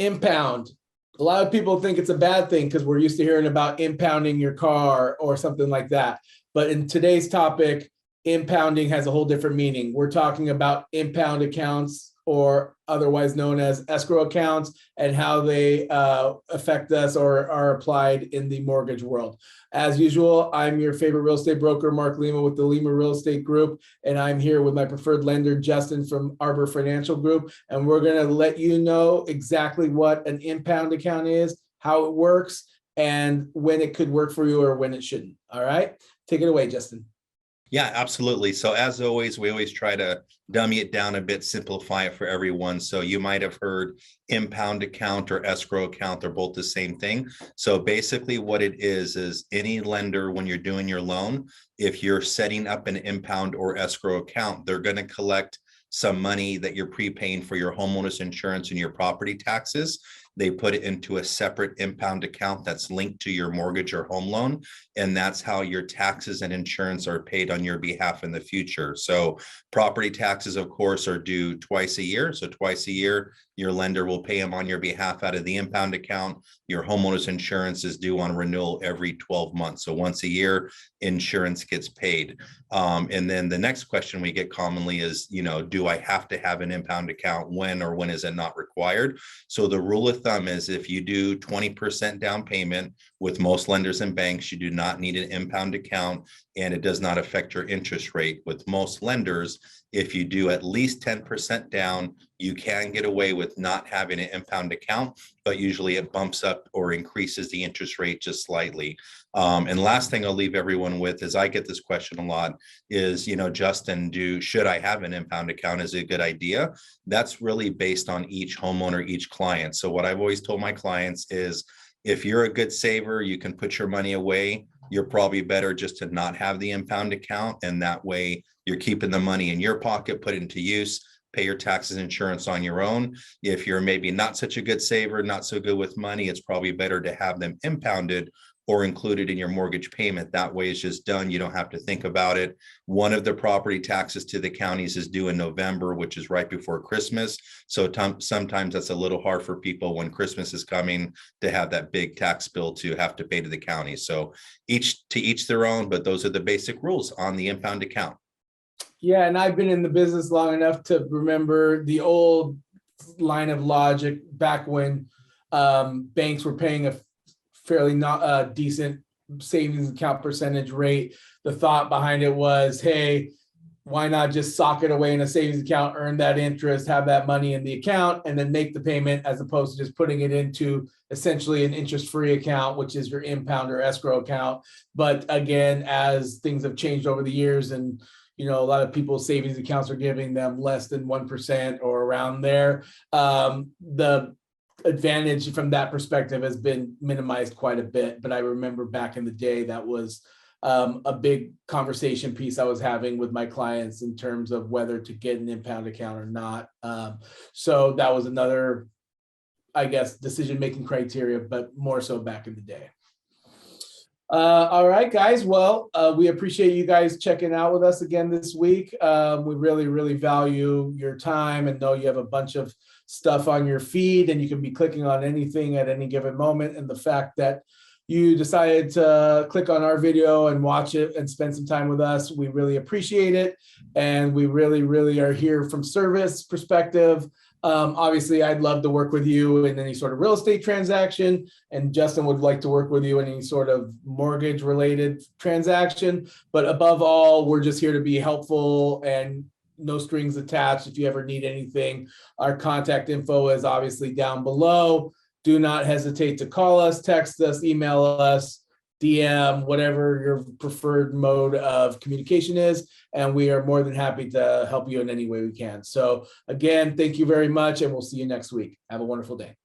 Impound. A lot of people think it's a bad thing because we're used to hearing about impounding your car or something like that. But in today's topic, impounding has a whole different meaning. We're talking about impound accounts, or otherwise known as escrow accounts, and how they affect us or are applied in the mortgage world. As usual, I'm your favorite real estate broker, Mark Lima with the Lima Real Estate Group, and I'm here with my preferred lender, Justin from Arbor Financial Group, and we're going to let you know exactly what an impound account is, how it works, and when it could work for you or when it shouldn't. All right, take it away, Justin. Yeah, absolutely. So as always, we always try to dummy it down a bit, simplify it for everyone. So you might have heard impound account or escrow account. They're both the same thing. So basically what it is any lender, when you're doing your loan, if you're setting up an impound or escrow account, they're going to collect some money that you're prepaying for your homeowner's insurance and your property taxes. They put it into a separate impound account that's linked to your mortgage or home loan. And that's how your taxes and insurance are paid on your behalf in the future. So property taxes, of course, are due twice a year. So twice a year, your lender will pay them on your behalf out of the impound account. Your homeowner's insurance is due on renewal every 12 months. So once a year, insurance gets paid. And then the next question we get commonly is, do I have to have an impound account? When or when is it not required? So the rule of thumb is if you do 20% down payment with most lenders and banks, you do not need an impound account, and it does not affect your interest rate. With most lenders, if you do at least 10% down, you can get away with not having an impound account, but usually it bumps up or increases the interest rate just slightly. And last thing I'll leave everyone with is I get this question a lot is, Justin, should I have an impound account? Is it a good idea? That's really based on each homeowner, each client. So what I've always told my clients is if you're a good saver, you can put your money away. You're probably better just to not have the impound account. And that way you're keeping the money in your pocket, put it into use, pay your taxes and insurance on your own. If you're maybe not such a good saver, not so good with money, it's probably better to have them impounded or included in your mortgage payment. That way it's just done. You don't have to think about it. One of the property taxes to the counties is due in November, which is right before Christmas. So sometimes that's a little hard for people when Christmas is coming to have that big tax bill to have to pay to the county. So each their own, but those are the basic rules on the impound account. Yeah, and I've been in the business long enough to remember the old line of logic back when banks were paying a fairly not decent savings account percentage rate. The thought behind it was, hey, why not just sock it away in a savings account, earn that interest, have that money in the account, and then make the payment, as opposed to just putting it into essentially an interest-free account, which is your impound or escrow account. But again, as things have changed over the years, and a lot of people's savings accounts are giving them less than 1% or around there, the advantage from that perspective has been minimized quite a bit. But I remember back in the day, that was a big conversation piece I was having with my clients in terms of whether to get an impound account or not. So that was another, I guess, decision-making criteria, but more so back in the day. All right, guys. Well, we appreciate you guys checking out with us again this week. We really, really value your time and know you have a bunch of stuff on your feed and you can be clicking on anything at any given moment. And the fact that you decided to click on our video and watch it and spend some time with us, we really appreciate it. And we really, really are here from service perspective. Obviously, I'd love to work with you in any sort of real estate transaction, and Justin would like to work with you in any sort of mortgage related transaction. But above all, we're just here to be helpful and no strings attached. If you ever need anything, our contact info is obviously down below. Do not hesitate to call us, text us, email us, DM, whatever your preferred mode of communication is. And we are more than happy to help you in any way we can. So again, thank you very much, and we'll see you next week. Have a wonderful day.